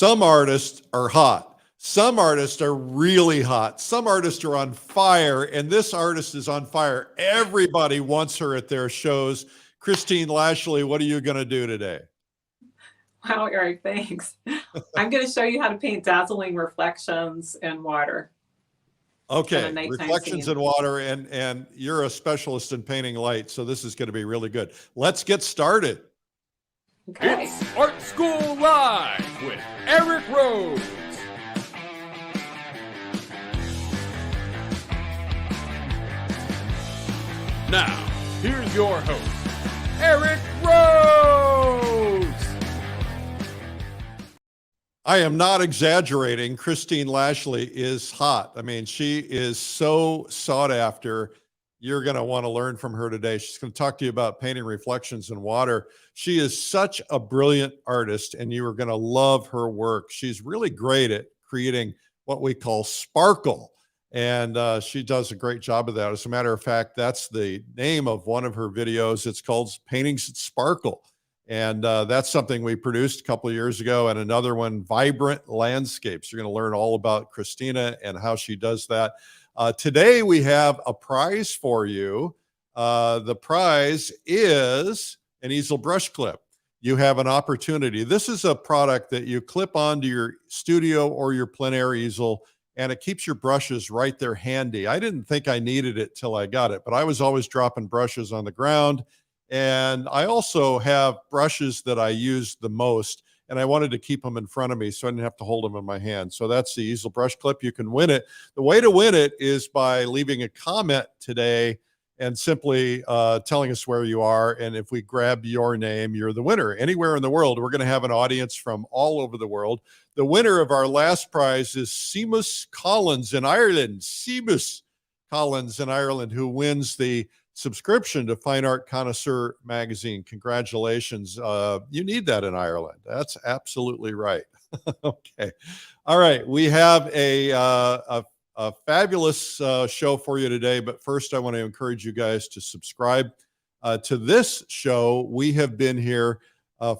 Some artists are hot. Some artists are really hot. Some artists are on fire, and this artist is on fire. Everybody wants her at their shows. Christine Lashley, what are you going to do today? Wow, Eric, thanks. I'm going to show you how to paint dazzling reflections in water. Okay, reflections in water, and you're a specialist in painting light, so this is going to be really good. Let's get started. Okay. It's Art School Live with Eric Rose. Now, here's your host, Eric Rose. I am not exaggerating. Christine Lashley is hot. I mean, she is so sought after. You're going to want to learn from her today. She's going to talk to you about painting reflections in water. She is such a brilliant artist, and you are going to love her work. She's really great at creating what we call sparkle, and she does a great job of that. As a matter of fact, that's the name of one of her videos. It's called Paintings That Sparkle, and that's something we produced a couple of years ago, and another one, Vibrant Landscapes. You're going to learn all about Christina and how she does that. Today we have a prize for you. The prize is an easel brush clip. You have an opportunity. This is a product that you clip onto your studio or your plein air easel, and it keeps your brushes right there handy. I didn't think I needed it till I got it, but I was always dropping brushes on the ground. And I also have brushes that I use the most, and I wanted to keep them in front of me so I didn't have to hold them in my hand. So that's the easel brush clip. You can win it. The way to win it is by leaving a comment today and simply telling us where you are. And if we grab your name, you're the winner. Anywhere in the world, we're going to have an audience from all over the world. The winner of our last prize is Seamus Collins in Ireland. Seamus Collins in Ireland, who wins the subscription to Fine Art Connoisseur magazine. Congratulations. You need that in Ireland. That's absolutely right. Okay. All right. We have a fabulous show for you today. But first, I want to encourage you guys to subscribe to this show. We have been here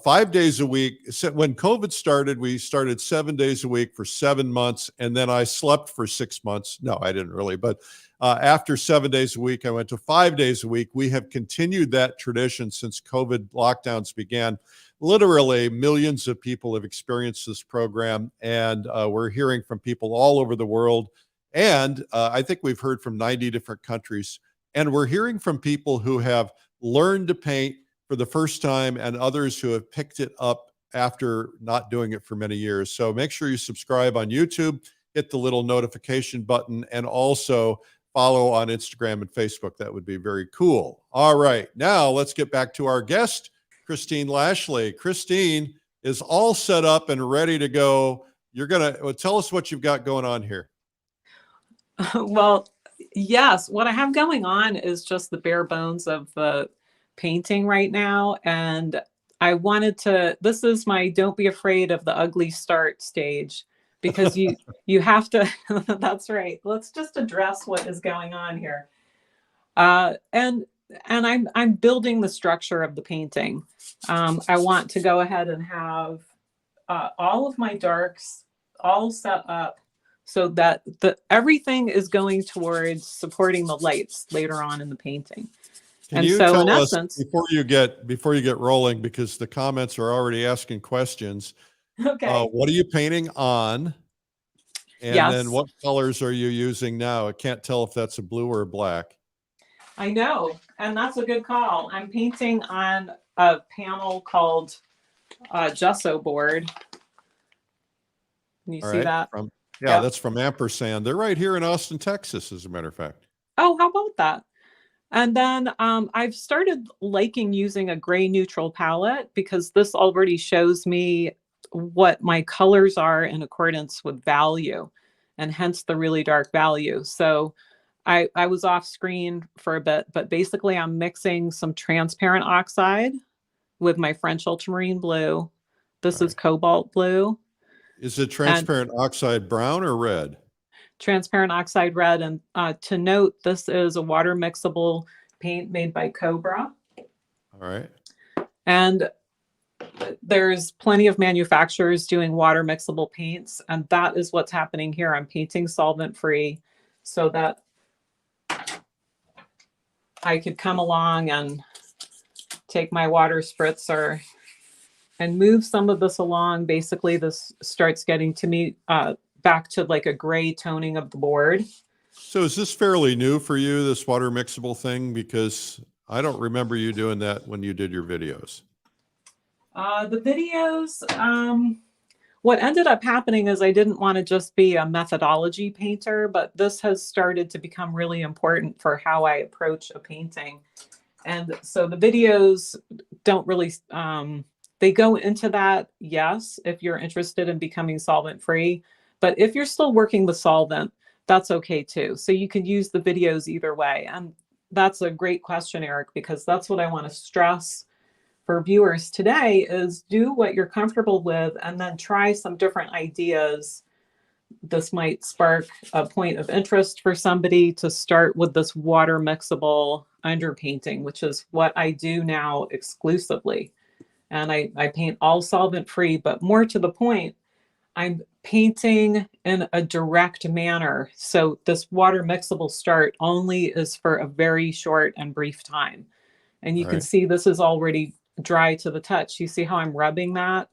5 days a week. When COVID started, we started 7 days a week for 7 months. And then I slept for 6 months. No, I didn't really. But after 7 days a week, I went to 5 days a week. We have continued that tradition since COVID lockdowns began. Literally, millions of people have experienced this program, and we're hearing from people all over the world. And I think we've heard from 90 different countries. And we're hearing from people who have learned to paint for the first time and others who have picked it up after not doing it for many years. So make sure you subscribe on YouTube, hit the little notification button, and also follow on Instagram and Facebook. That would be very cool. All right, now let's get back to our guest, Christine Lashley. Christine is all set up and ready to go. You're going to tell us what you've got going on here. Well, yes, what I have going on is just the bare bones of the painting right now. And I wanted to, this is my don't be afraid of the ugly start stage, because you have to, that's right. Let's just address what is going on here. And I'm building the structure of the painting. I want to go ahead and have all of my darks all set up so that everything is going towards supporting the lights later on in the painting. Can you tell us, before you get rolling, because the comments are already asking questions. Okay. What are you painting on? And then what colors are you using now? I can't tell if that's a blue or a black. I know. And that's a good call. I'm painting on a panel called gesso board. Can you see that? That's from Ampersand. They're right here in Austin, Texas, as a matter of fact. Oh, how about that? And then I've started liking using a gray neutral palette, because this already shows me what my colors are in accordance with value, and hence the really dark value. So I was off screen for a bit, but basically I'm mixing some transparent oxide with my French ultramarine blue. This is cobalt blue. Is it transparent oxide brown or red? Transparent oxide red. And to note, this is a water mixable paint made by Cobra. All right. And there's plenty of manufacturers doing water mixable paints, and that is what's happening here. I'm painting solvent free so that I could come along and take my water spritzer and move some of this along. Basically, this starts getting to me back to like a gray toning of the board. So is this fairly new for you, this water mixable thing? Because I don't remember you doing that when you did your videos. The videos, what ended up happening is I didn't want to just be a methodology painter, but this has started to become really important for how I approach a painting. And so the videos don't really, they go into that, yes, if you're interested in becoming solvent free, but if you're still working with solvent, that's okay too. So you can use the videos either way. And that's a great question, Eric, because that's what I want to stress for viewers today is do what you're comfortable with and then try some different ideas. This might spark a point of interest for somebody to start with this water mixable underpainting, which is what I do now exclusively. And I paint all solvent free, but more to the point, I'm painting in a direct manner. So this water mixable start only is for a very short and brief time. And you can see this is already dry to the touch. You see how I'm rubbing that?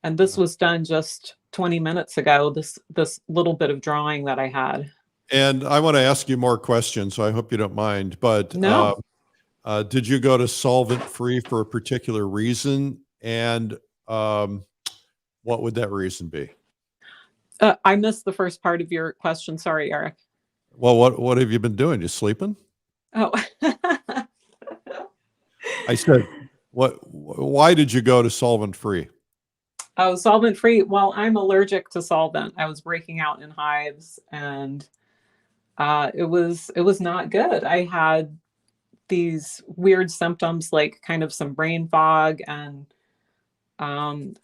And this was done just 20 minutes ago, this little bit of drawing that I had. And I want to ask you more questions, so I hope you don't mind. But no. Did you go to solvent free for a particular reason? And what would that reason be? I missed the first part of your question. Sorry, Eric. Well, what have you been doing? You sleeping? Oh. I said, why did you go to solvent free? Oh, solvent free. Well, I'm allergic to solvent. I was breaking out in hives and it was not good. I had these weird symptoms like kind of some brain fog, and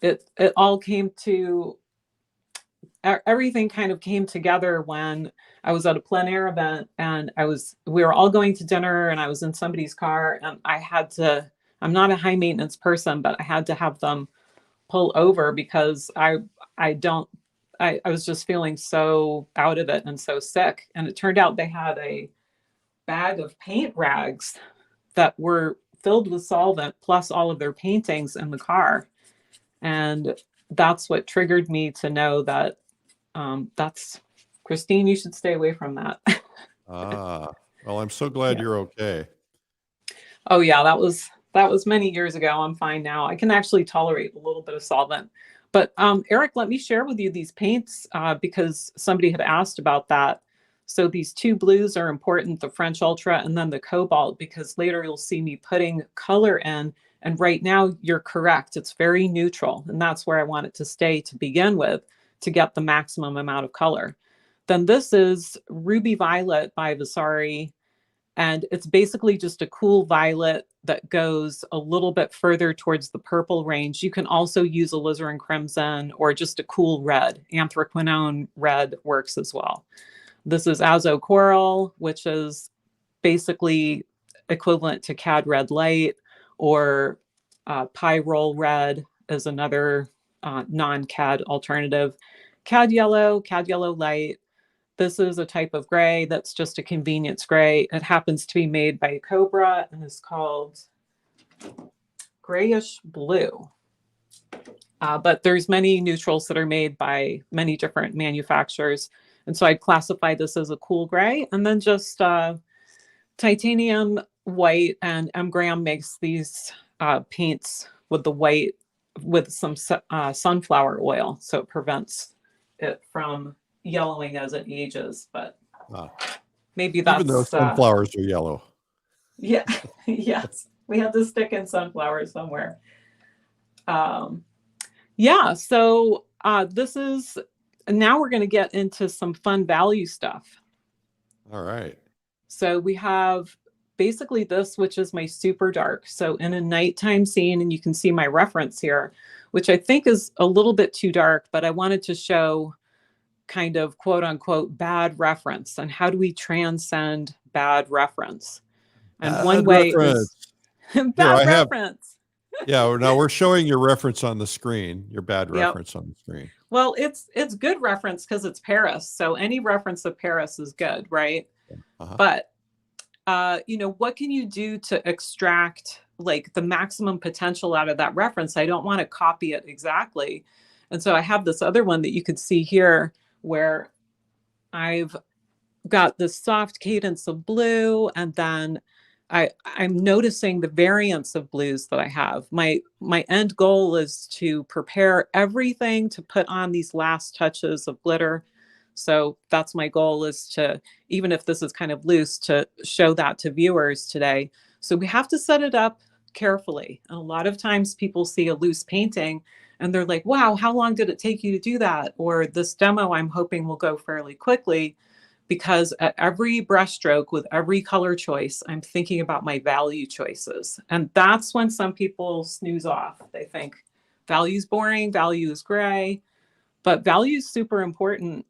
it all came to, everything kind of came together when I was at a plein air event and we were all going to dinner and I was in somebody's car and I'm not a high maintenance person, but I had to have them pull over because I was just feeling so out of it and so sick. And it turned out they had a bag of paint rags that were filled with solvent plus all of their paintings in the car. And that's what triggered me to know that that's, Christine, you should stay away from that. Well, I'm so glad you're okay. Oh yeah, that was many years ago. I'm fine now. I can actually tolerate a little bit of solvent. But Eric, let me share with you these paints because somebody had asked about that. So these two blues are important, the French Ultra and then the Cobalt, because later you'll see me putting color in. And right now you're correct. It's very neutral. And that's where I want it to stay to begin with to get the maximum amount of color. Then this is Ruby Violet by Vasari. And it's basically just a cool violet that goes a little bit further towards the purple range. You can also use alizarin crimson or just a cool red. Anthraquinone red works as well. This is Azo Coral, which is basically equivalent to Cad Red Light, or Pyrrole Red is another non-Cad alternative. Cad Yellow Light. This is a type of gray that's just a convenience gray. It happens to be made by Cobra and is called grayish blue. But there's many neutrals that are made by many different manufacturers. And so I'd classify this as a cool gray. And then just titanium white, and M. Graham makes these paints with the white with some sunflower oil. So it prevents it from yellowing as it ages, but maybe that's even though sunflowers are yellow. Yeah. Yes, we had to stick in sunflowers somewhere. Yeah, so this is, now we're going to get into some fun value stuff. All right. So we have basically this, which is my super dark. So in a nighttime scene, and you can see my reference here, which I think is a little bit too dark, but I wanted to show kind of quote unquote bad reference and how do we transcend bad reference. And one way is bad reference. Yeah, now we're showing your reference on the screen, your bad Yep. reference on the screen. Well, it's good reference because it's Paris. So any reference of Paris is good, right? Uh-huh. But what can you do to extract like the maximum potential out of that reference? I don't want to copy it exactly. And so I have this other one that you could see here where I've got this soft cadence of blue, and then I'm noticing the variance of blues that I have. My end goal is to prepare everything to put on these last touches of glitter. So that's my goal, is to, even if this is kind of loose, to show that to viewers today. So we have to set it up carefully. And a lot of times people see a loose painting and they're like, wow, how long did it take you to do that? Or this demo I'm hoping will go fairly quickly. Because at every brushstroke with every color choice, I'm thinking about my value choices. And that's when some people snooze off. They think value's boring, value is gray, but value is super important,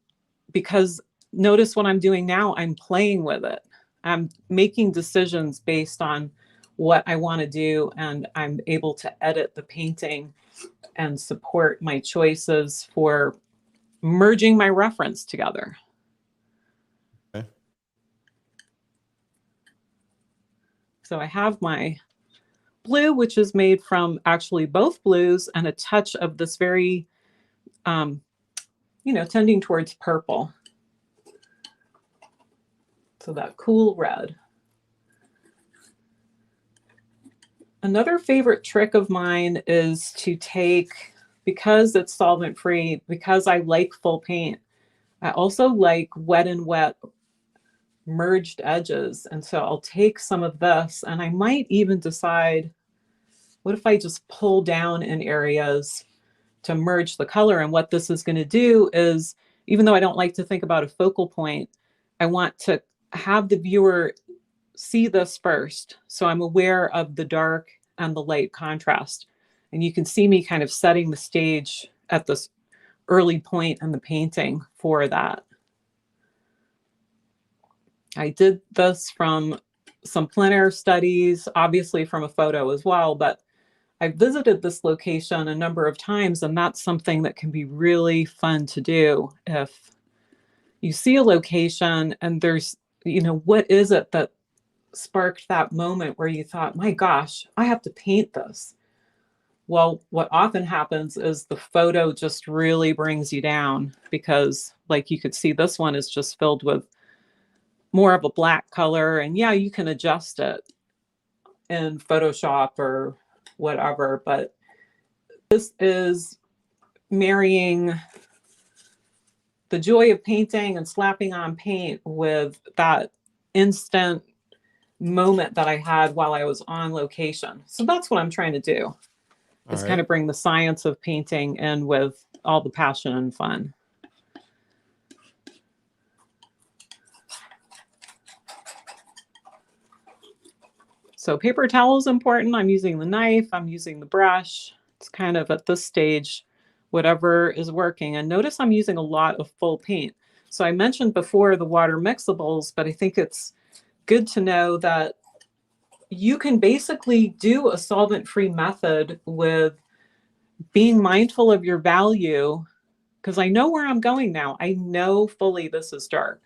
because notice what I'm doing now, I'm playing with it. I'm making decisions based on what I want to do, and I'm able to edit the painting and support my choices for merging my reference together. Okay. So I have my blue, which is made from actually both blues and a touch of this very, tending towards purple. So that cool red. Another favorite trick of mine is to take, because it's solvent free, because I like full paint, I also like wet and wet merged edges. And so I'll take some of this, and I might even decide, what if I just pull down in areas to merge the color? And what this is going to do is, even though I don't like to think about a focal point, I want to have the viewer see this first. So I'm aware of the dark and the light contrast. And you can see me kind of setting the stage at this early point in the painting for that. I did this from some plein air studies, obviously from a photo as well, but I visited this location a number of times, and that's something that can be really fun to do. If you see a location and there's, what is it that sparked that moment where you thought, my gosh, I have to paint this? Well, what often happens is the photo just really brings you down, because like you could see, this one is just filled with more of a black color. And yeah, you can adjust it in Photoshop or whatever, but this is marrying the joy of painting and slapping on paint with that instant moment that I had while I was on location. So that's what I'm trying to do, is kind of bring the science of painting in with all the passion and fun. So paper towel is important. I'm using the knife, I'm using the brush. It's kind of at this stage, whatever is working. And notice I'm using a lot of full paint. So I mentioned before the water mixables, but I think it's good to know that you can basically do a solvent-free method with being mindful of your value, because I know where I'm going now. I know fully this is dark.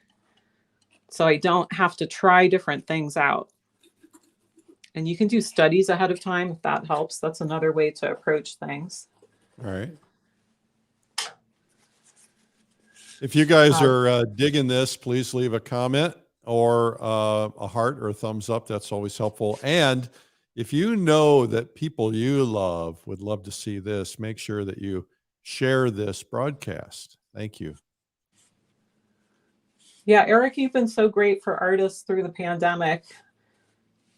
So I don't have to try different things out. And you can do studies ahead of time if that helps. That's another way to approach things. All right. If you guys are digging this, please leave a comment or a heart or a thumbs up. That's always helpful. And if you know that people you love would love to see this, make sure that you share this broadcast. Thank you. Yeah, Eric, you've been so great for artists through the pandemic.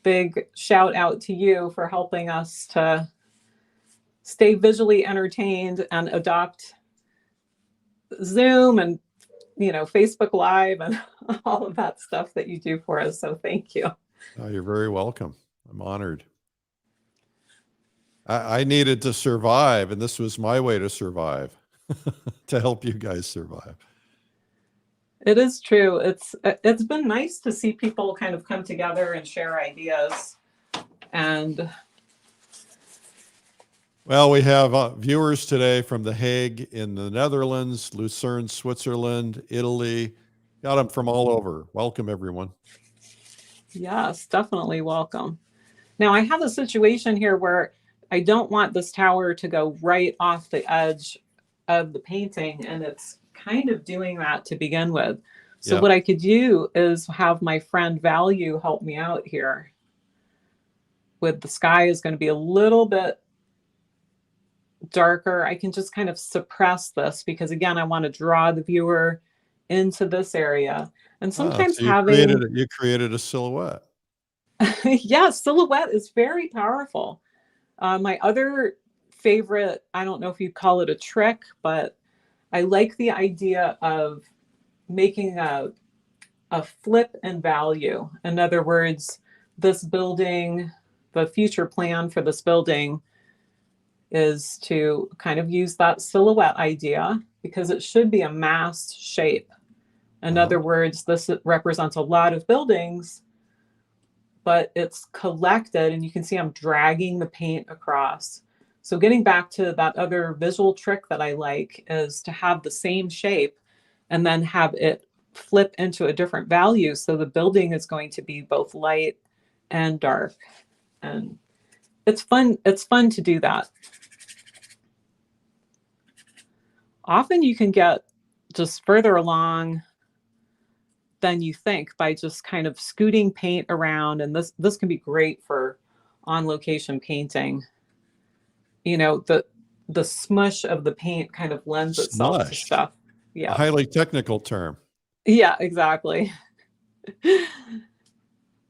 Big shout out to you for helping us to stay visually entertained and adopt Zoom and, Facebook Live and all of that stuff that you do for us. So thank you. Oh, you're very welcome. I'm honored. I needed to survive, and this was my way to survive, to help you guys survive. It is true. It's been nice to see people kind of come together and share ideas. And Well, we have viewers today from The Hague in the Netherlands, Lucerne, Switzerland, Italy. Got them from all over. Welcome, everyone. Yes, definitely welcome. Now I have a situation here where I don't want this tower to go right off the edge of the painting, and it's kind of doing that to begin with. So Yeah. what I could do is have my friend Value help me out here. With the sky is going to be a little bit darker. I can just kind of suppress this because again, I want to draw the viewer into this area. And sometimes So having you created a silhouette. yeah, silhouette is very powerful. My other favorite, I don't know if you call it a trick, but I like the idea of making a flip in value. In other words, this building, the future plan for this building is to kind of use that silhouette idea because it should be a mass shape. In other words, this represents a lot of buildings, but it's collected, and you can see I'm dragging the paint across. So getting back to that other visual trick that I like is to have the same shape and then have it flip into a different value. So the building is going to be both light and dark. And it's fun. It's fun to do that. Often you can get just further along than you think by just kind of scooting paint around. And this can be great for on location painting. You know, the smush of the paint kind of lends itself to Smush. stuff. A Yeah. highly technical term. Yeah, exactly.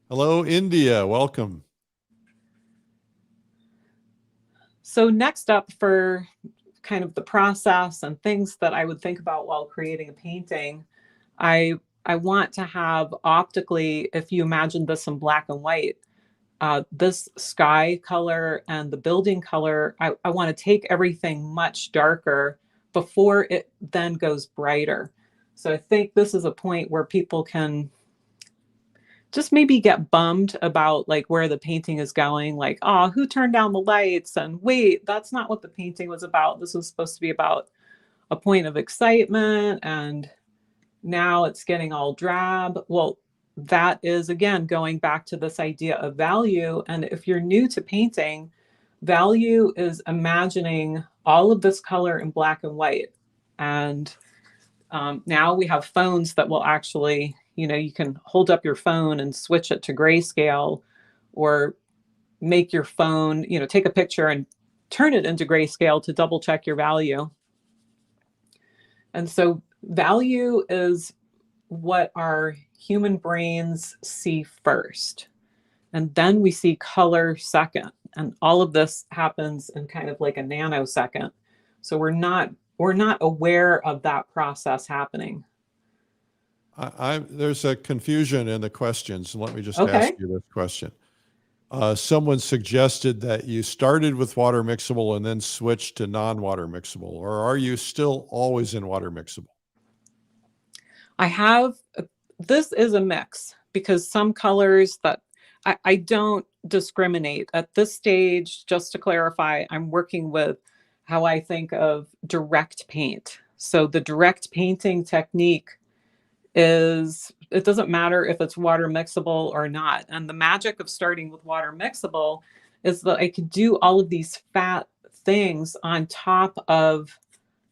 Hello, India. Welcome. So next up for kind of the process and things that I would think about while creating a painting, I want to have optically, if you imagine this in black and white, this sky color and the building color, I want to take everything much darker before it then goes brighter. So I think this is a point where people can just maybe get bummed about like where the painting is going, like, oh, who turned down the lights? And wait, that's not what the painting was about. This was supposed to be about a point of excitement, and now it's getting all drab. Well, that is again going back to this idea of value. And if you're new to painting, value is imagining all of this color in black and white. And now we have phones that will actually, you know, you can hold up your phone and switch it to grayscale, or make your phone, you know, take a picture and turn it into grayscale to double check your value. And so value is what our human brains see first. And then we see color second. And all of this happens in kind of like a nanosecond. So we're not aware of that process happening. There's a confusion in the questions. Let me just Okay. ask you this question. Someone suggested that you started with water mixable and then switched to non-water mixable, or are you still always in water mixable? I have, this is a mix because some colors that I don't discriminate at this stage. Just to clarify, I'm working with how I think of direct paint. So the direct painting technique is, it doesn't matter if it's water mixable or not. And the magic of starting with water mixable is that I could do all of these fat things on top of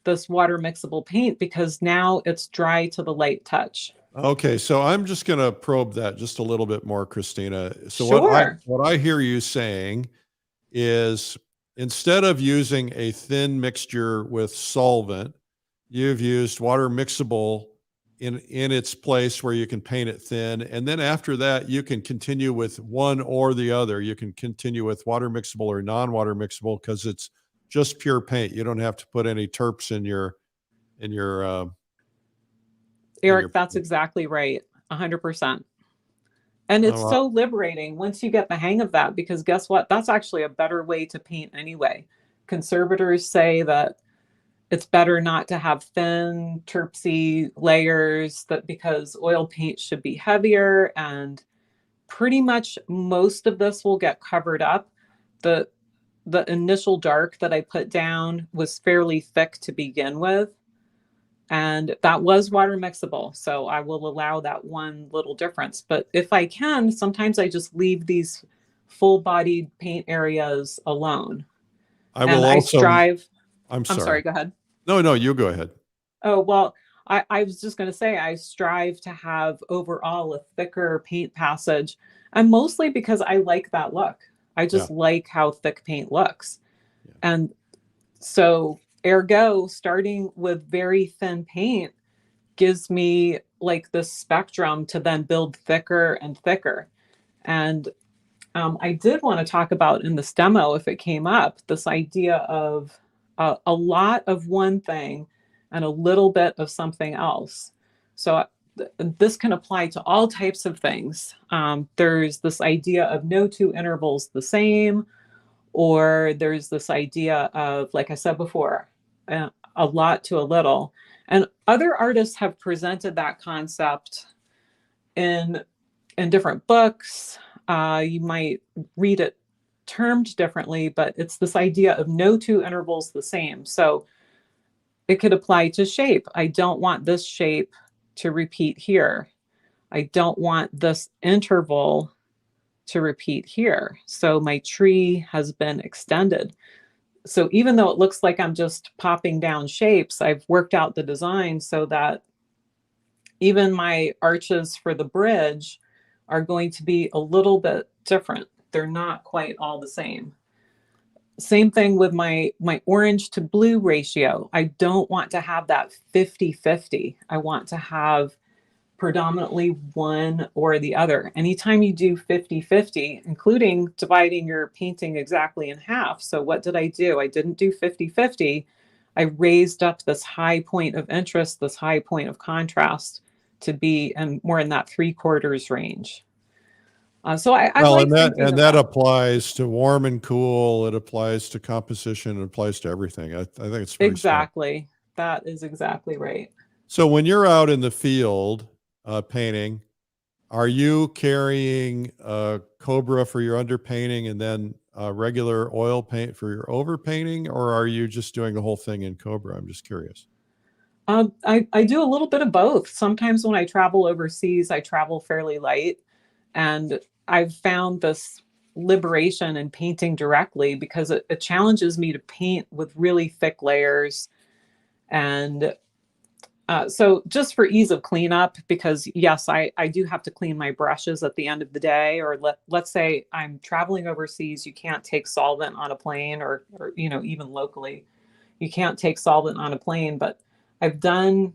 this water mixable paint because now it's dry to the light touch. Okay, so I'm just going to probe that just a little bit more, Christina. So Sure. what I hear you saying is instead of using a thin mixture with solvent, you've used water mixable in its place where you can paint it thin. And then after that, you can continue with one or the other. You can continue with water mixable or non-water mixable because it's just pure paint. You don't have to put any terps in your Eric, that's exactly right. 100%. And it's so liberating once you get the hang of that, because guess what? That's actually a better way to paint anyway. Conservators say that it's better not to have thin, terpsy layers, that because oil paint should be heavier, and pretty much most of this will get covered up. The the initial dark that I put down was fairly thick to begin with. And that was water mixable. So I will allow that one little difference. But if I can, sometimes I just leave these full bodied paint areas alone. I And will I also, strive. I'm I'm sorry, sorry. go ahead. No, you go ahead. Oh, well, I was just going to say I strive to have overall a thicker paint passage. And mostly because I like that look. I Yeah. just like how thick paint looks. Yeah. And so, ergo, starting with very thin paint gives me like this spectrum to then build thicker and thicker. And I did want to talk about in this demo, if it came up, this idea of a lot of one thing and a little bit of something else. So this can apply to all types of things. There's this idea of no two intervals the same, or there's this idea of, like I said before, a lot to a little. And other artists have presented that concept in different books. You might read it termed differently, but it's this idea of no two intervals the same. So it could apply to shape. I don't want this shape to repeat here. I don't want this interval to repeat here. So my tree has been extended. So even though it looks like I'm just popping down shapes, I've worked out the design so that even my arches for the bridge are going to be a little bit different. They're not quite all the same. Same thing with my orange to blue ratio. I don't want to have that 50-50. I want to have predominantly one or the other. Anytime you do 50-50, including dividing your painting exactly in half. So what did I do? I didn't do 50-50. I raised up this high point of interest, this high point of contrast to be more in that 3/4 range. So I Well, like and that applies to warm and cool. It applies to composition. It applies to everything. I think it's very smart. Exactly. That is exactly right. So when you're out in the field painting, are you carrying Cobra for your underpainting and then regular oil paint for your overpainting, or are you just doing the whole thing in Cobra? I'm just curious. I do a little bit of both. Sometimes when I travel overseas, I travel fairly light, and I've found this liberation in painting directly because it challenges me to paint with really thick layers. And so just for ease of cleanup, because yes, I do have to clean my brushes at the end of the day, or let's say I'm traveling overseas, you can't take solvent on a plane, or even locally, you can't take solvent on a plane. But I've done,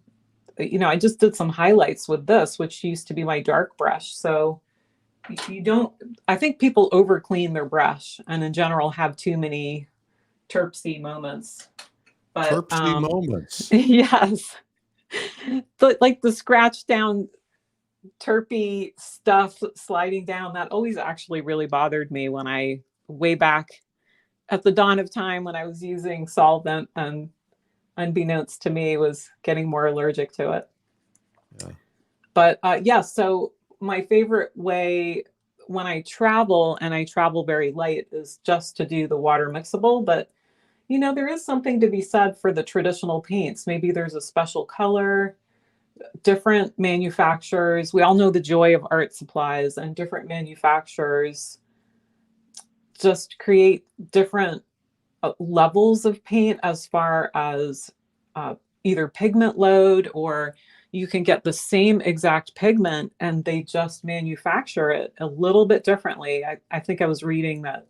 I just did some highlights with this, which used to be my dark brush. So I think people over clean their brush and in general have too many terpsy moments. But Terpsy moments. yes. But like the scratch down terpy stuff sliding down, that always actually really bothered me when way back at the dawn of time when I was using solvent, and unbeknownst to me was getting more allergic to it. Yeah. But so my favorite way when I travel, and I travel very light, is just to do the water mixable. But there is something to be said for the traditional paints. Maybe there's a special color, different manufacturers. We all know the joy of art supplies, and different manufacturers just create different levels of paint as far as either pigment load, or you can get the same exact pigment and they just manufacture it a little bit differently. I think I was reading that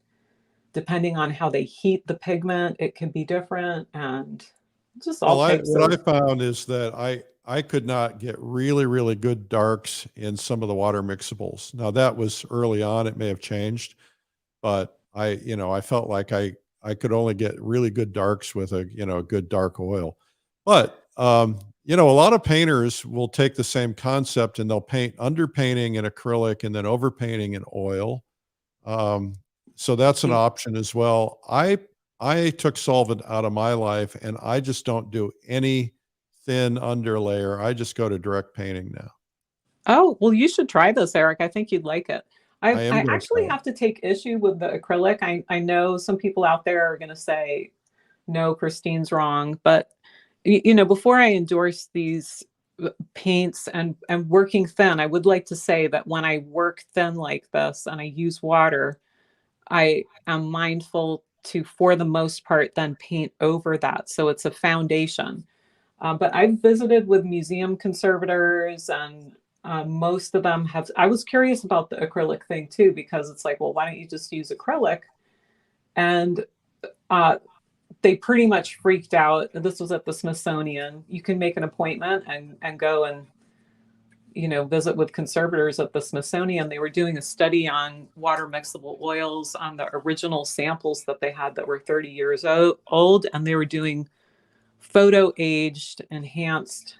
depending on how they heat the pigment, it can be different, and just all types what of. I found is that I could not get really, really good darks in some of the water mixables. Now that was early on, it may have changed, but I felt like I could only get really good darks with a good dark oil. But a lot of painters will take the same concept and they'll paint underpainting in acrylic and then overpainting in oil. So that's an option as well. I took solvent out of my life, and I just don't do any thin underlayer. I just go to direct painting now. Oh, well, you should try this, Eric. I think you'd like it. I am I going to actually try it. have to take issue with the acrylic. I know some people out there are going to say, no, Christine's wrong. But, before I endorse these paints and working thin, I would like to say that when I work thin like this and I use water, I am mindful to, for the most part, then paint over that. So it's a foundation. But I've visited with museum conservators, and most of them have. I was curious about the acrylic thing too, because it's like, well, why don't you just use acrylic? And uh, they pretty much freaked out. This was at the Smithsonian. You can make an appointment and go and visit with conservators at the Smithsonian. They were doing a study on water mixable oils on the original samples that they had that were 30 years old, and they were doing photo aged, enhanced,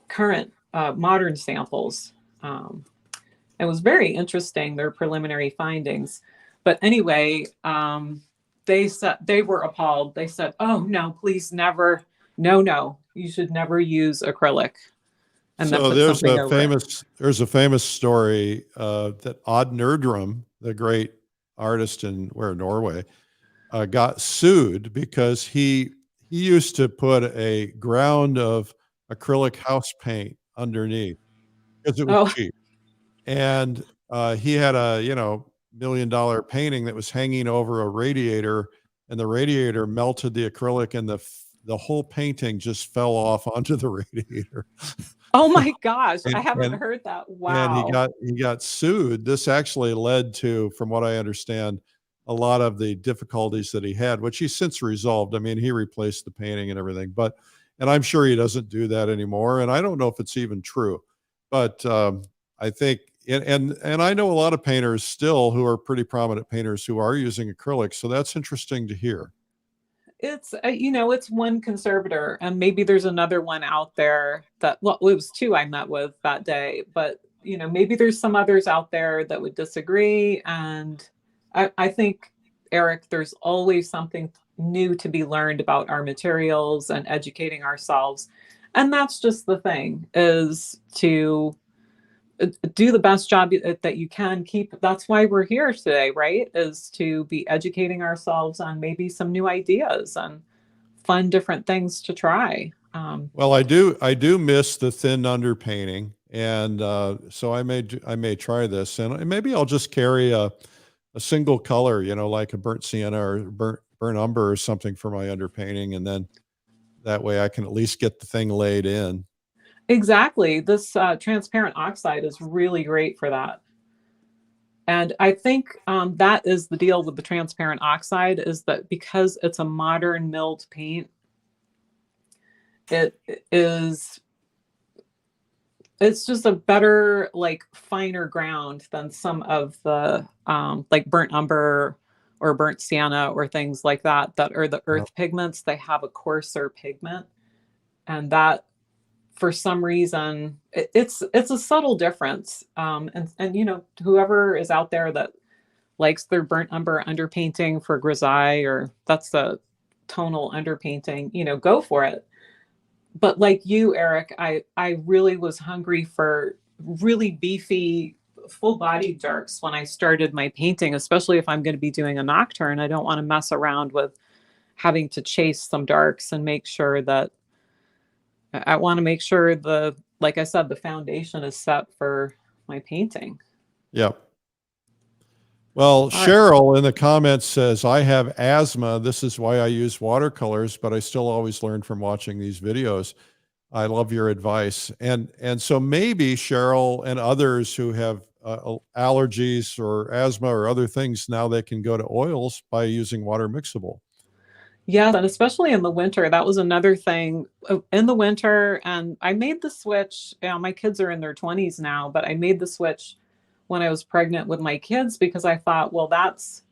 current modern samples. It was very interesting, their preliminary findings. But anyway, they said they were appalled. They said, "Oh no, please never, no, you should never use acrylic," and then So put something over it. there's a famous story that Odd Nerdrum, the great artist in Norway, got sued because he used to put a ground of acrylic house paint underneath because it was Oh, cheap. And he had a $1 million painting that was hanging over a radiator, and the radiator melted the acrylic, and the whole painting just fell off onto the radiator. oh my gosh, I and haven't and heard that. and Wow. he got sued. This actually led to, from what I understand, a lot of the difficulties that he had, which he's since resolved. I mean, he replaced the painting and everything, and I'm sure he doesn't do that anymore. And I don't know if it's even true, but I think, and I know a lot of painters still who are pretty prominent painters who are using acrylic. So that's interesting to hear. It's it's one conservator, and maybe there's another one out there that, well, it was two I met with that day, but maybe there's some others out there that would disagree. And I think, Eric, there's always something new to be learned about our materials and educating ourselves. And that's just the thing, is to do the best job that you can. That's why we're here today, right? Is to be educating ourselves on maybe some new ideas and fun different things to try. Well, I do miss the thin underpainting, and so I may try this, and maybe I'll just carry a single color, like a burnt sienna or burnt umber or something for my underpainting, and then that way I can at least get the thing laid in. Exactly. This transparent oxide is really great for that. And I think that is the deal with the transparent oxide, is that because it's a modern milled paint, it is it's just a better, like, finer ground than some of the like burnt umber or burnt sienna or things like that are the Yeah. earth pigments. They have a coarser pigment, and that, for some reason, it's a subtle difference. And whoever is out there that likes their burnt umber underpainting for grisaille, or that's the tonal underpainting, go for it. But like you, Eric, I really was hungry for really beefy, full body darks when I started my painting, especially if I'm going to be doing a nocturne. I don't want to mess around with having to chase some darks, and make sure that I want to make sure like I said, the foundation is set for my painting. Yep. Well, All right. Cheryl in the comments says, I have asthma. This is why I use watercolors, but I still always learn from watching these videos. I love your advice. And so maybe Cheryl and others who have allergies or asthma or other things, now they can go to oils by using water mixable. Yes, and especially in the winter, that was another thing. In the winter, and I made the switch. My kids are in their 20s now, but I made the switch when I was pregnant with my kids, because I thought, well, that's,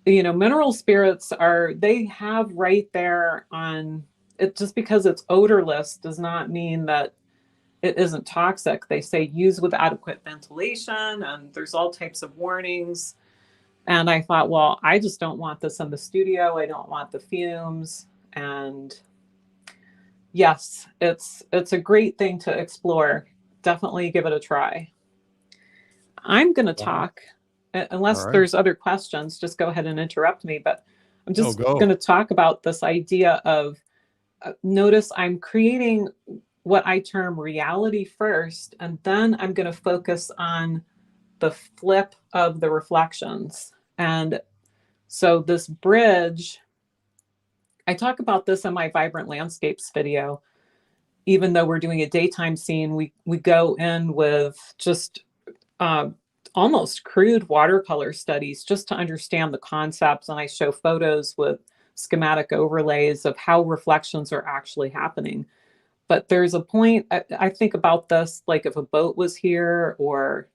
mineral spirits they have right there on it. Just because it's odorless does not mean that it isn't toxic. They say use with adequate ventilation, and there's all types of warnings. And I thought, well, I just don't want this in the studio. I don't want the fumes. And yes, it's a great thing to explore. Definitely give it a try. I'm going to Wow. talk, All unless right. there's other questions, just go ahead and interrupt me. But I'm No, just go. going to talk about this idea of notice I'm creating what I term reality first, and then I'm going to focus on the flip of the reflections. And so this bridge, I talk about this in my Vibrant Landscapes video. Even though we're doing a daytime scene, we go in with just almost crude watercolor studies just to understand the concepts. And I show photos with schematic overlays of how reflections are actually happening. But there's a point, I think about this, like if a boat was here, or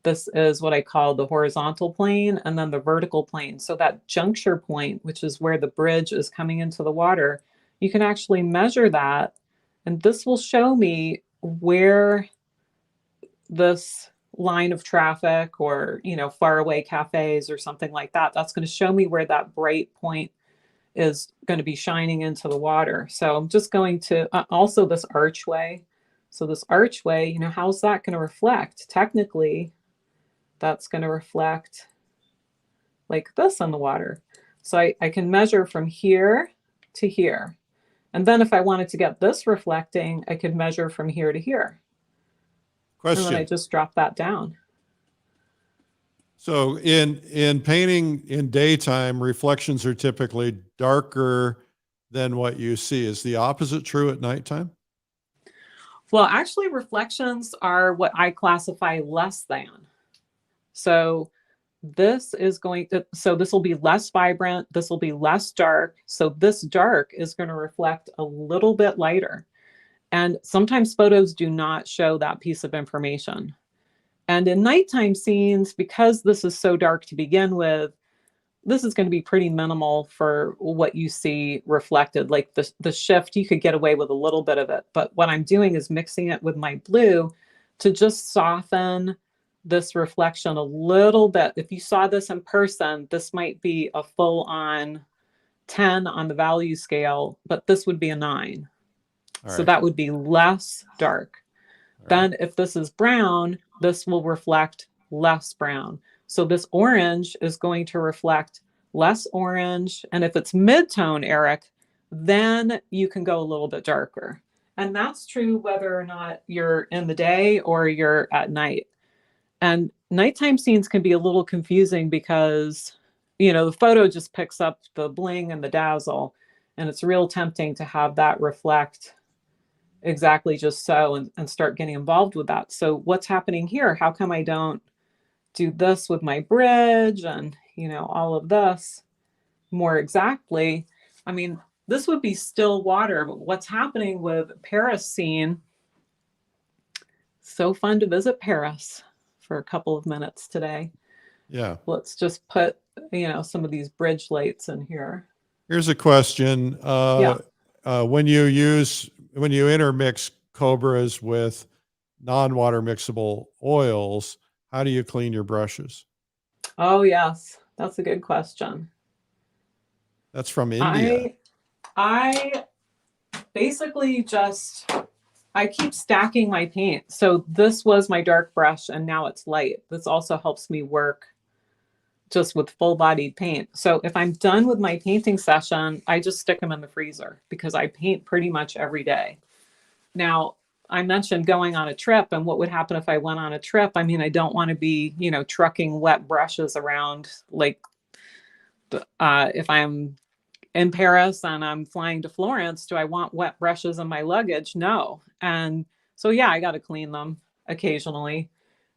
this is what I call the horizontal plane and then the vertical plane. So that juncture point, which is where the bridge is coming into the water, you can actually measure that. And this will show me where this line of traffic, or, far away cafes or something like that, that's going to show me where that bright point is going to be shining into the water. So I'm just going to also this archway. So this archway, how's that going to reflect? Technically, that's going to reflect like this on the water. So I can measure from here to here. And then if I wanted to get this reflecting, I could measure from here to here. And then I Question. just drop that down. So in painting in daytime, reflections are typically darker than what you see. Is the opposite true at nighttime? Well, actually, reflections are what I classify less than. So this will be less vibrant. This will be less dark. So this dark is going to reflect a little bit lighter. And sometimes photos do not show that piece of information. And in nighttime scenes, because this is so dark to begin with, this is going to be pretty minimal for what you see reflected. Like the shift, you could get away with a little bit of it. But what I'm doing is mixing it with my blue to just soften this reflection a little bit. If you saw this in person, this might be a full on 10 on the value scale, but this would be a 9. So that would be less dark. Then if this is brown, this will reflect less brown. So this orange is going to reflect less orange. And if it's mid-tone, Eric, then you can go a little bit darker. And that's true whether or not you're in the day or you're at night. And nighttime scenes can be a little confusing because, the photo just picks up the bling and the dazzle, and it's real tempting to have that reflect exactly just so, and start getting involved with that. So what's happening here? How come I don't do this with my bridge and, all of this more exactly? I mean, this would be still water, but what's happening with Paris scene? So fun to visit Paris for a couple of minutes today. Yeah. Let's just put, some of these bridge lights in here. Here's a question. Yeah. When you intermix cobras with non-water mixable oils, how do you clean your brushes? Oh, yes. That's a good question. That's from India. I basically I keep stacking my paint. So this was my dark brush and now it's light. This also helps me work just with full bodied paint. So if I'm done with my painting session, I just stick them in the freezer because I paint pretty much every day. Now, I mentioned going on a trip and what would happen if I went on a trip. I mean, I don't want to be, trucking wet brushes around. Like if I'm in Paris and I'm flying to Florence, do I want wet brushes in my luggage? No. And so, yeah, I got to clean them occasionally.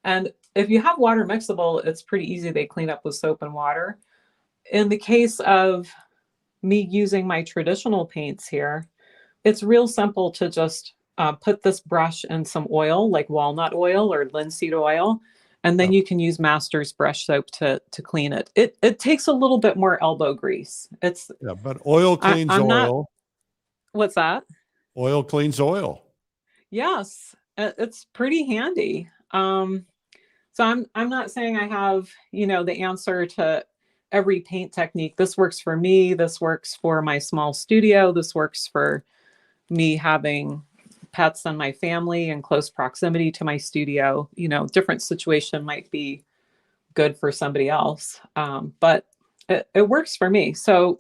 And if you have water mixable, it's pretty easy. They clean up with soap and water. In the case of me using my traditional paints here, it's real simple to just put this brush in some oil, like walnut oil or linseed oil, and then you can use Master's brush soap to clean it. It takes a little bit more elbow grease. But oil cleans oil. What's that? Oil cleans oil. Yes, it's pretty handy. So I'm not saying I have, the answer to every paint technique. This works for me. This works for my small studio. This works for me having pets and my family in close proximity to my studio. Different situation might be good for somebody else. But it works for me. So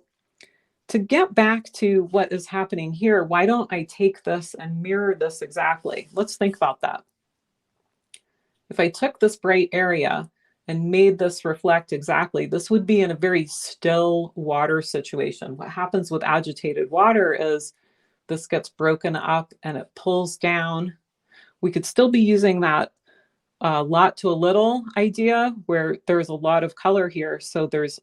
to get back to what is happening here, why don't I take this and mirror this exactly? Let's think about that. If I took this bright area and made this reflect exactly, this would be in a very still water situation. What happens with agitated water is this gets broken up and it pulls down. We could still be using that lot to a little idea where there's a lot of color here. So there's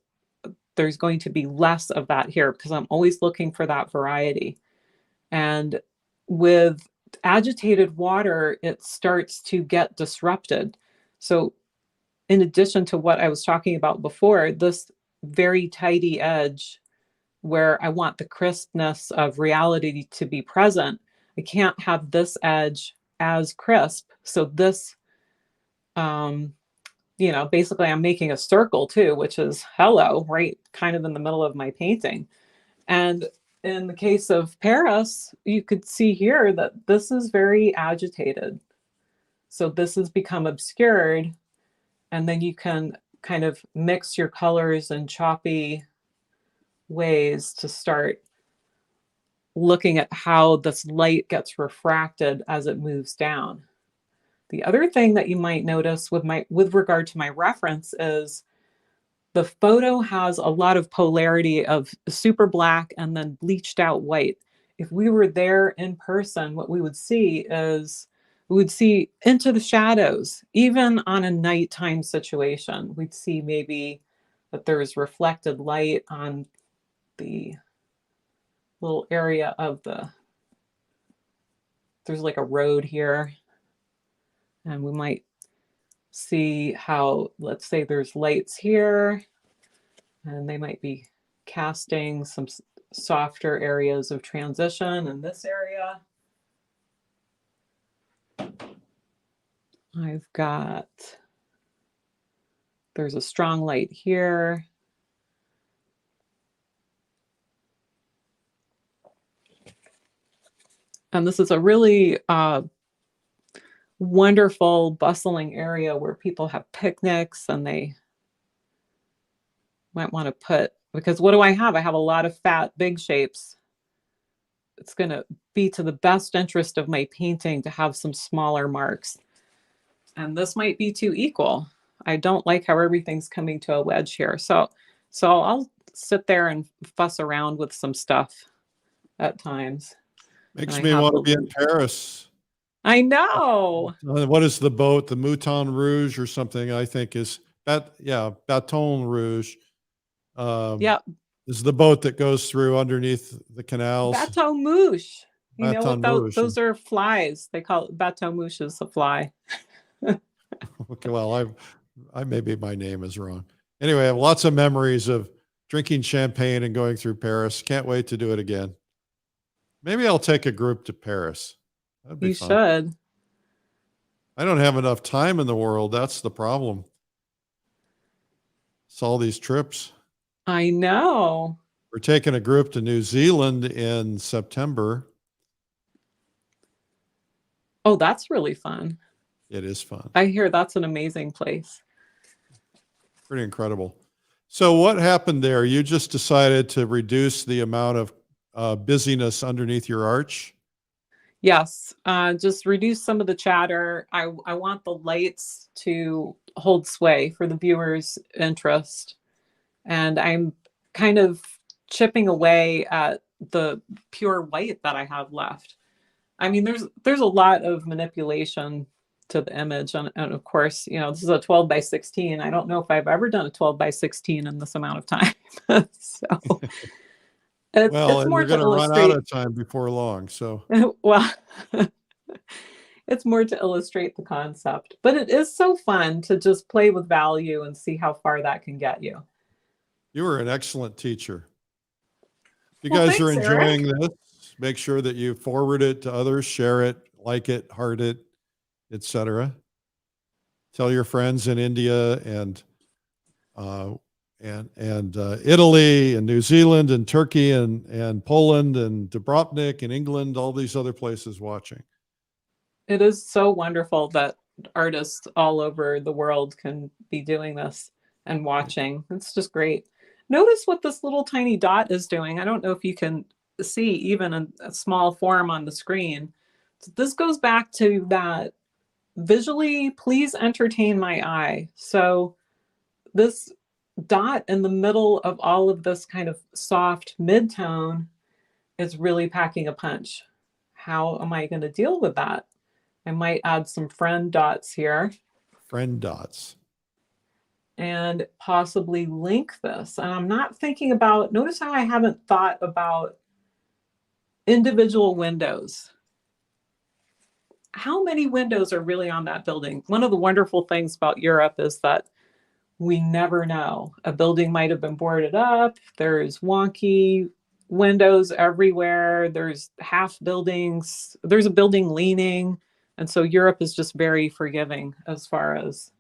going to be less of that here because I'm always looking for that variety. And with agitated water, it starts to get disrupted. So in addition to what I was talking about before, this very tidy edge where I want the crispness of reality to be present, I can't have this edge as crisp. So this, basically I'm making a circle too, which is hello, right kind of in the middle of my painting. And in the case of Paris, you could see here that this is very agitated. So this has become obscured, and then you can kind of mix your colors in choppy ways to start looking at how this light gets refracted as it moves down. The other thing that you might notice with regard to my reference is the photo has a lot of polarity of super black and then bleached out white. If we were there in person, what we would see is we would see into the shadows. Even on a nighttime situation, we'd see maybe that there's reflected light on the little area of there's like a road here. And we might see how, let's say there's lights here, and they might be casting some softer areas of transition in this area. There's a strong light here. And this is a really wonderful, bustling area where people have picnics, and they might want to put, because what do I have? I have a lot of fat, big shapes. It's going to be to the best interest of my painting to have some smaller marks. And this might be too equal. I don't like how everything's coming to a wedge here. So I'll sit there and fuss around with some stuff at times. Makes me want to be in Paris. I know. What is the boat? The Mouton Rouge or something, I think is Baton Rouge. Yeah. Is the boat that goes through underneath the canals. Bateau mouche. You Baton know what? mouche. Those are flies. They call it Bateau mouche is a fly. Okay, well, maybe my name is wrong. Anyway, I have lots of memories of drinking champagne and going through Paris. Can't wait to do it again. Maybe I'll take a group to Paris. That'd be fun. Should. I don't have enough time in the world. That's the problem. It's all these trips. I know. We're taking a group to New Zealand in September. Oh, that's really fun. It is fun. I hear that's an amazing place. Pretty incredible. So what happened there? You just decided to reduce the amount of busyness underneath your arch? Yes, just reduce some of the chatter. I want the lights to hold sway for the viewer's interest. And I'm kind of chipping away at the pure white that I have left. I mean, there's a lot of manipulation to the image. And of course, this is a 12 by 16. I don't know if I've ever done a 12 by 16 in this amount of time. So it's more you're going to run out of time before long. So, well, it's more to illustrate the concept, but it is so fun to just play with value and see how far that can get you. You were an excellent teacher. If you guys are enjoying this, make sure that you forward it to others, share it, like it, heart it, etc. Tell your friends in India and Italy and New Zealand and Turkey and Poland and Dubrovnik and England, all these other places watching. It is so wonderful that artists all over the world can be doing this and watching. It's just great. Notice what this little tiny dot is doing. I don't know if you can see even in a small form on the screen. So this goes back to that visually, please entertain my eye. So this dot in the middle of all of this kind of soft mid-tone is really packing a punch. How am I going to deal with that? I might add some friend dots here. Friend dots. And possibly link this. And I'm not thinking about, notice how I haven't thought about individual windows. How many windows are really on that building? One of the wonderful things about Europe is that we never know. A building might have been boarded up. There's wonky windows everywhere. There's half buildings. There's a building leaning. And so Europe is just very forgiving as far as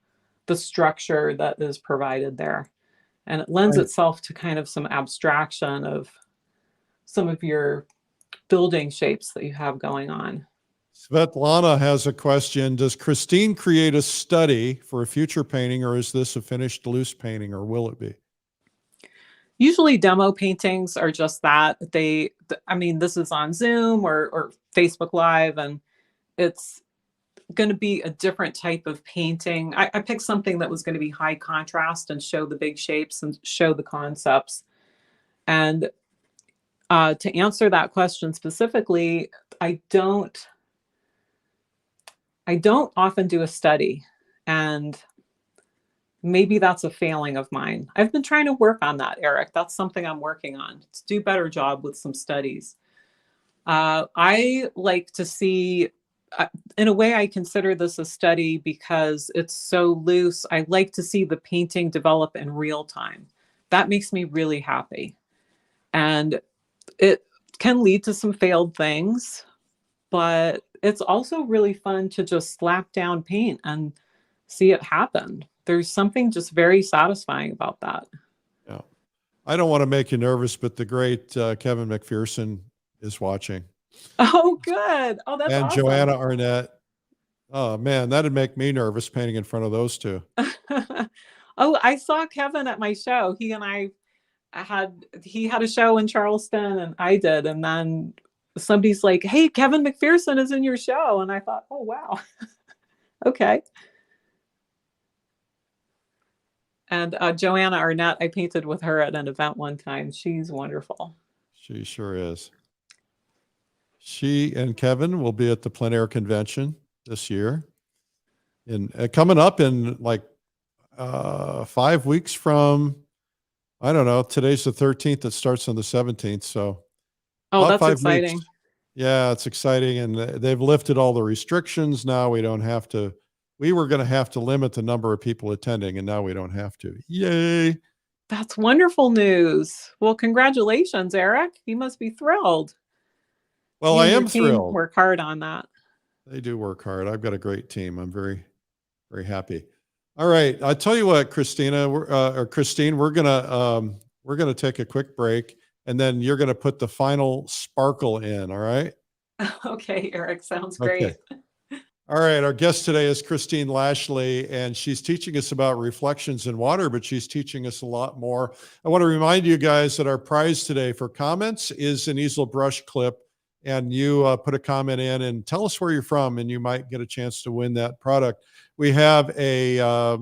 the structure that is provided there. And it lends itself to kind of some abstraction of some of your building shapes that you have going on. Svetlana has a question. Does Christine create a study for a future painting, or is this a finished loose painting, or will it be? Usually demo paintings are just that. I mean, this is on Zoom or Facebook Live, and it's going to be a different type of painting. I picked something that was going to be high contrast and show the big shapes and show the concepts. And to answer that question specifically, I don't often do a study, and maybe that's a failing of mine. I've been trying to work on that, Eric. That's something I'm working on, to do a better job with some studies. I like to see, in a way, I consider this a study because it's so loose. I like to see the painting develop in real time. That makes me really happy. And it can lead to some failed things, but it's also really fun to just slap down paint and see it happen. There's something just very satisfying about that. Yeah. I don't want to make you nervous, but the great Kevin McPherson is watching. Oh, good. Oh, that's and awesome. Joanna Arnett. Oh man, that'd make me nervous painting in front of those two. Oh, I saw Kevin at my show. He had a show in Charleston, and I did. And then somebody's like, "Hey, Kevin McPherson is in your show." And I thought, oh, wow. Okay. And Joanna Arnett, I painted with her at an event one time. She's wonderful. She sure is. She and Kevin will be at the Plein Air Convention this year. Coming up in like 5 weeks from, I don't know, today's the 13th. It starts on the 17th. So that's exciting. Weeks. Yeah, it's exciting. And they've lifted all the restrictions. Now we don't have to. We were going to have to limit the number of people attending, and now we don't have to. Yay. That's wonderful news. Well, congratulations, Eric. You must be thrilled. Well, I am thrilled. Work hard on that. They do work hard. I've got a great team. I'm very, very happy. All right. I'll tell you what, Christine, we're gonna take a quick break, and then you're gonna put the final sparkle in. All right. Okay, Eric. Sounds great. Okay. All right. Our guest today is Christine Lashley, and she's teaching us about reflections in water, but she's teaching us a lot more. I want to remind you guys that our prize today for comments is an easel brush clip, and you put a comment in and tell us where you're from, and you might get a chance to win that product. We have a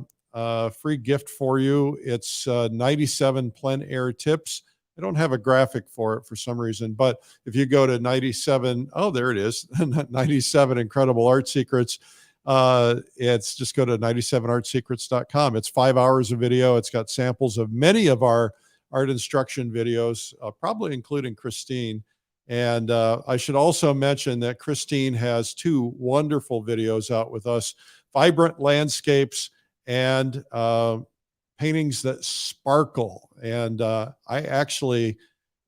free gift for you. It's 97 Plein Air tips. I don't have a graphic for it for some reason, but if you go to 97, oh, there it is, 97 Incredible Art Secrets. It's just go to 97artsecrets.com. It's 5 hours of video. It's got samples of many of our art instruction videos, probably including Christine. And I should also mention that Christine has 2 wonderful videos out with us, vibrant landscapes and paintings that sparkle. And I actually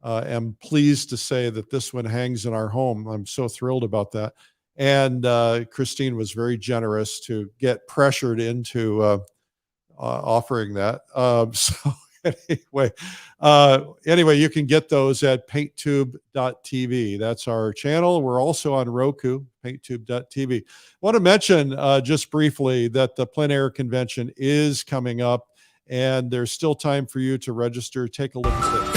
am pleased to say that this one hangs in our home. I'm so thrilled about that. And Christine was very generous to get pressured into offering that. So Anyway, you can get those at painttube.tv. That's our channel. We're also on Roku, painttube.tv. I want to mention just briefly that the Plein Air Convention is coming up, and there's still time for you to register. Take a look at this.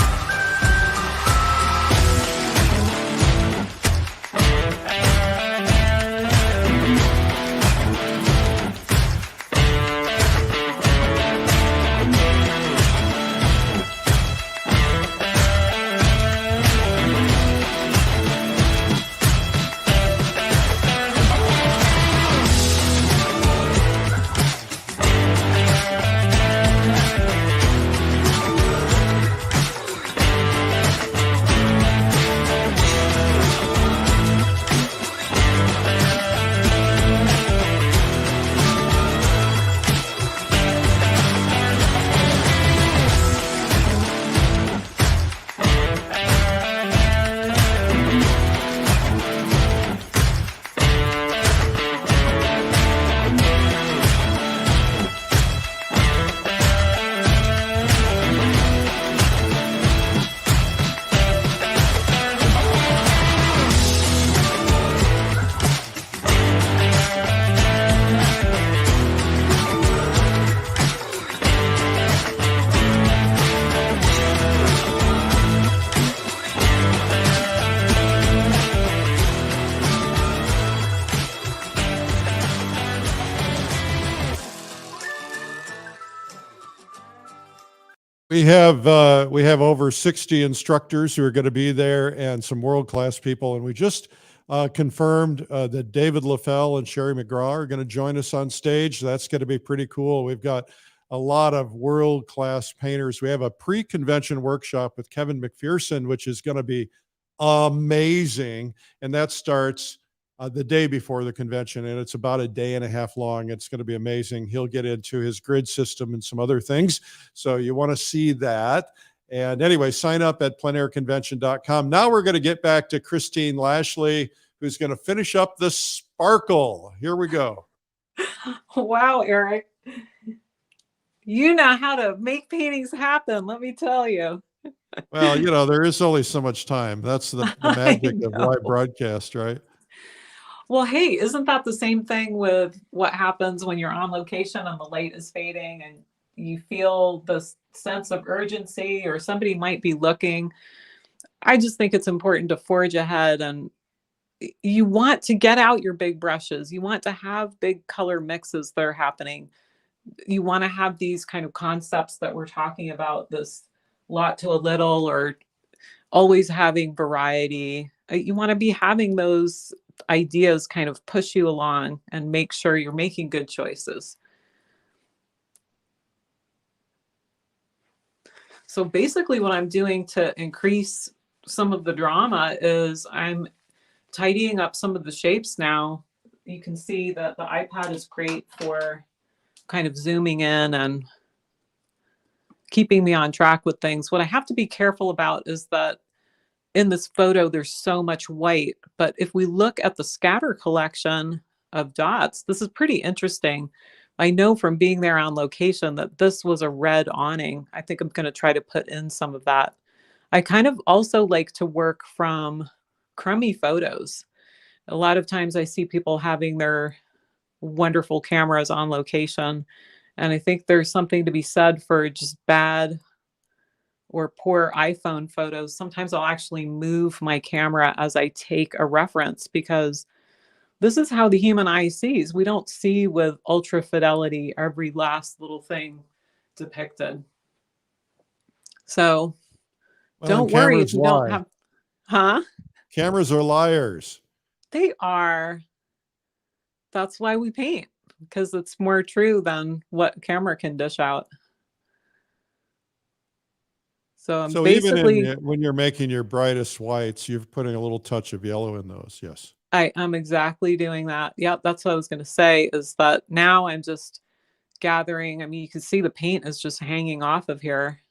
We have over 60 instructors who are going to be there and some world-class people. And we just confirmed that David LaFell and Sherry McGraw are going to join us on stage. That's going to be pretty cool. We've got a lot of world-class painters. We have a pre-convention workshop with Kevin McPherson, which is going to be amazing. And that starts the day before the convention, and it's about a day and a half long. It's going to be amazing. He'll get into his grid system and some other things. So you want to see that. And anyway, sign up at pleinairconvention.com. Now we're going to get back to Christine Lashley, who's going to finish up the sparkle. Here we go. Wow, Eric. You know how to make paintings happen, let me tell you. Well, there is only so much time. That's the magic of live broadcast, right? Well, hey, isn't that the same thing with what happens when you're on location and the light is fading and you feel this sense of urgency or somebody might be looking? I just think it's important to forge ahead, and you want to get out your big brushes. You want to have big color mixes that are happening. You want to have these kind of concepts that we're talking about, this lot to a little, or always having variety. You want to be having those ideas kind of push you along and make sure you're making good choices. So basically what I'm doing to increase some of the drama is I'm tidying up some of the shapes now. You can see that the iPad is great for kind of zooming in and keeping me on track with things. What I have to be careful about is that in this photo, there's so much white, but if we look at the scatter collection of dots, this is pretty interesting. I know from being there on location that this was a red awning. I think I'm going to try to put in some of that. I kind of also like to work from crummy photos. A lot of times I see people having their wonderful cameras on location, and I think there's something to be said for just bad or poor iPhone photos. Sometimes I'll actually move my camera as I take a reference, because this is how the human eye sees. We don't see with ultra fidelity every last little thing depicted. So don't worry if you don't have, huh? Cameras are liars. They are. That's why we paint, because it's more true than what camera can dish out. So basically, even when you're making your brightest whites, you're putting a little touch of yellow in those. Yes. I am exactly doing that. Yep. That's what I was going to say, is that now I'm just gathering. I mean, you can see the paint is just hanging off of here.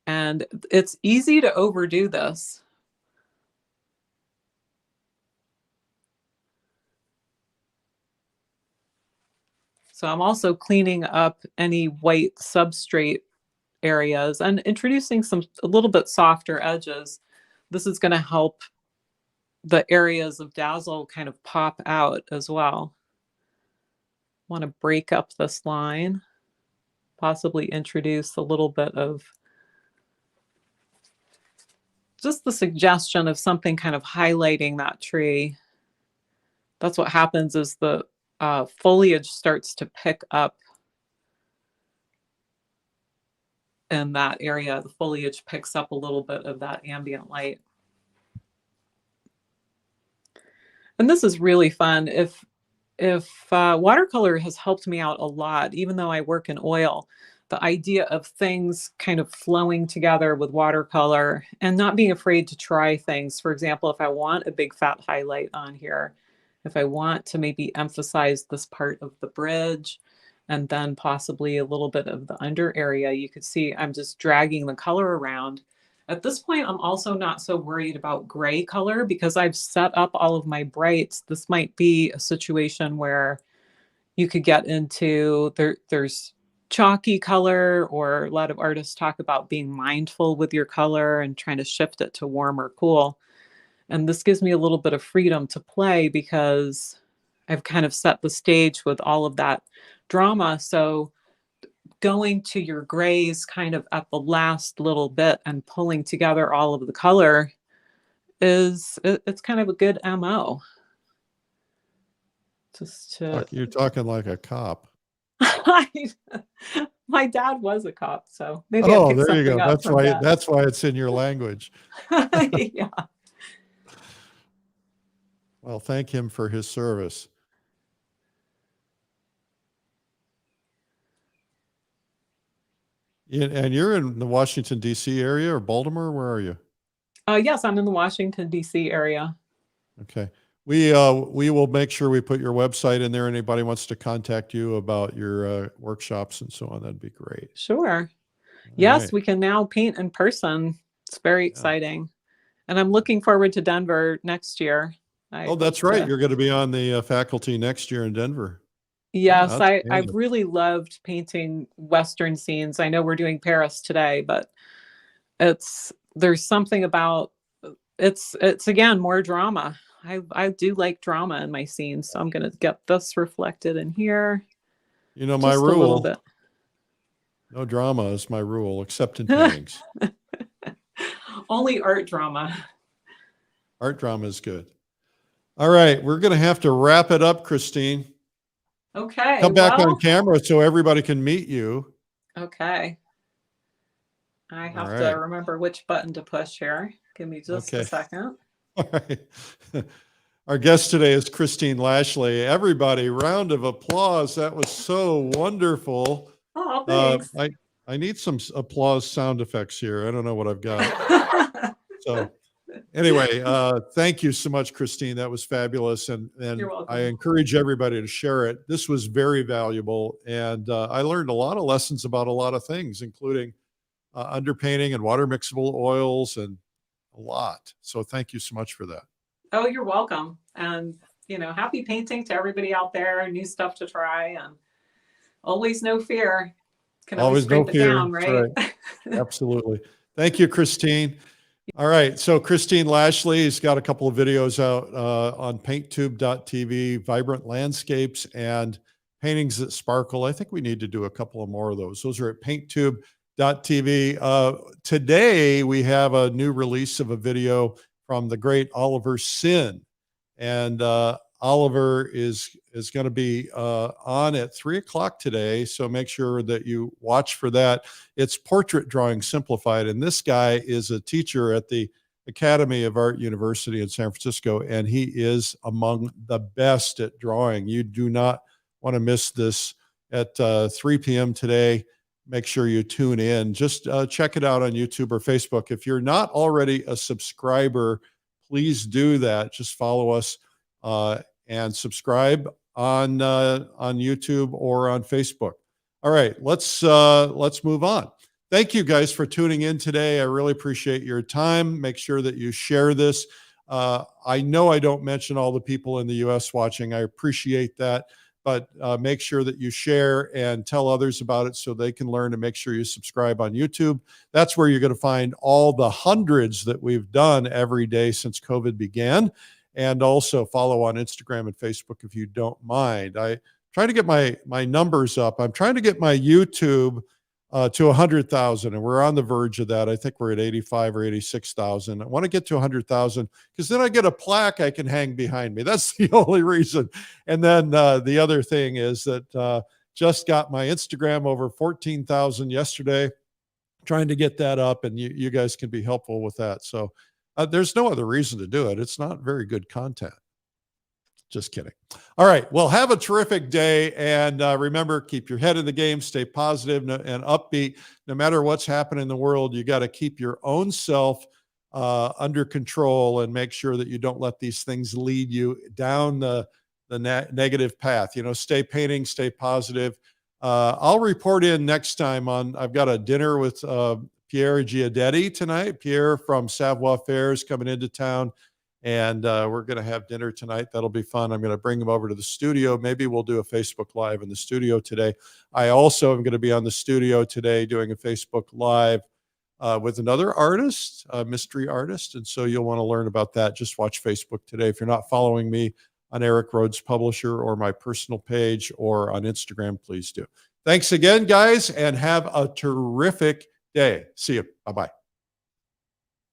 And it's easy to overdo this. So I'm also cleaning up any white substrate areas and introducing a little bit softer edges. This is going to help the areas of dazzle kind of pop out as well. Want to break up this line, possibly introduce a little bit of just the suggestion of something kind of highlighting that tree. That's what happens is the foliage starts to pick up in that area. The foliage picks up a little bit of that ambient light. And this is really fun. If watercolor has helped me out a lot, even though I work in oil, the idea of things kind of flowing together with watercolor and not being afraid to try things. For example, if I want a big fat highlight on here, if I want to maybe emphasize this part of the bridge and then possibly a little bit of the under area, you could see I'm just dragging the color around. At this point, I'm also not so worried about gray color because I've set up all of my brights. This might be a situation where you could get into, there's chalky color, or a lot of artists talk about being mindful with your color and trying to shift it to warm or cool. And this gives me a little bit of freedom to play because I've kind of set the stage with all of that drama. So going to your grays kind of at the last little bit and pulling together all of the color it's kind of a good MO. Just to You're talking like a cop. My dad was a cop, so maybe Oh, there you go. That's why it's in your language. Yeah. Well, thank him for his service. And you're in the Washington, D.C. area or Baltimore? Where are you? Yes, I'm in the Washington, D.C. area. Okay. We will make sure we put your website in there. Anybody wants to contact you about your workshops and so on, that'd be great. Sure. Yes, right. We can now paint in person. It's very exciting. And I'm looking forward to Denver next year. Oh, that's right. You're going to be on the faculty next year in Denver. Yes, I've really loved painting Western scenes. I know we're doing Paris today, but there's something about it's again more drama. I do like drama in my scenes, so I'm going to get this reflected in here. You know, my rule, no drama is my rule, except in paintings. Only art drama. Art drama is good. All right, we're going to have to wrap it up, Christine. Okay. Come back on camera so everybody can meet you. Okay. I have to remember which button to push here. Give me just a second. All right. Our guest today is Christine Lashley. Everybody, round of applause. That was so wonderful. Oh, thanks. I need some applause sound effects here. I don't know what I've got. So anyway, thank you so much, Christine. That was fabulous. And You're welcome. I encourage everybody to share it. This was very valuable. And I learned a lot of lessons about a lot of things, including underpainting and water mixable oils and a lot. So thank you so much for that. Oh, you're welcome. And, happy painting to everybody out there, new stuff to try, and always no fear. Can always no fear. Down, right? Absolutely. Thank you, Christine. All right. So Christine Lashley has got a couple of videos out on painttube.tv, vibrant landscapes and paintings that sparkle. I think we need to do a couple of more of those. Those are at painttube.tv. Today, we have a new release of a video from the great Oliver Sin. And Oliver is going to be on at 3:00 today. So make sure that you watch for that. It's Portrait Drawing Simplified. And this guy is a teacher at the Academy of Art University in San Francisco. And he is among the best at drawing. You do not want to miss this at 3 p.m. today. Make sure you tune in. Just check it out on YouTube or Facebook. If you're not already a subscriber, please do that. Just follow us and subscribe on YouTube or on Facebook. All right, let's move on. Thank you guys for tuning in today. I really appreciate your time. Make sure that you share this. I know I don't mention all the people in the U.S. watching. I appreciate that. but make sure that you share and tell others about it so they can learn, and make sure you subscribe on YouTube. That's where you're going to find all the hundreds that we've done every day since COVID began. And also follow on Instagram and Facebook if you don't mind. I try to get my numbers up. I'm trying to get my YouTube to 100,000, and we're on the verge of that. I think we're at 85 or 86,000. I want to get to 100,000 because then I get a plaque I can hang behind me. That's the only reason. And then the other thing is that just got my Instagram over 14,000 yesterday, trying to get that up, and you guys can be helpful with that. So there's no other reason to do it. It's not very good content. Just kidding. All right. Well, have a terrific day. And remember, keep your head in the game, stay positive and upbeat. No matter what's happening in the world, you got to keep your own self under control and make sure that you don't let these things lead you down the negative path. You know, stay painting, stay positive. I'll report in next time I've got a dinner with Pierre Giadetti tonight. Pierre from Savoir Faire is coming into town. And we're going to have dinner tonight. That'll be fun. I'm going to bring him over to the studio. Maybe we'll do a Facebook Live in the studio today. I also am going to be on the studio today doing a Facebook Live with another artist, a mystery artist. And so you'll want to learn about that. Just watch Facebook today. If you're not following me on Eric Rhodes Publisher or my personal page or on Instagram, please do. Thanks again, guys, and have a terrific day. See you. Bye-bye.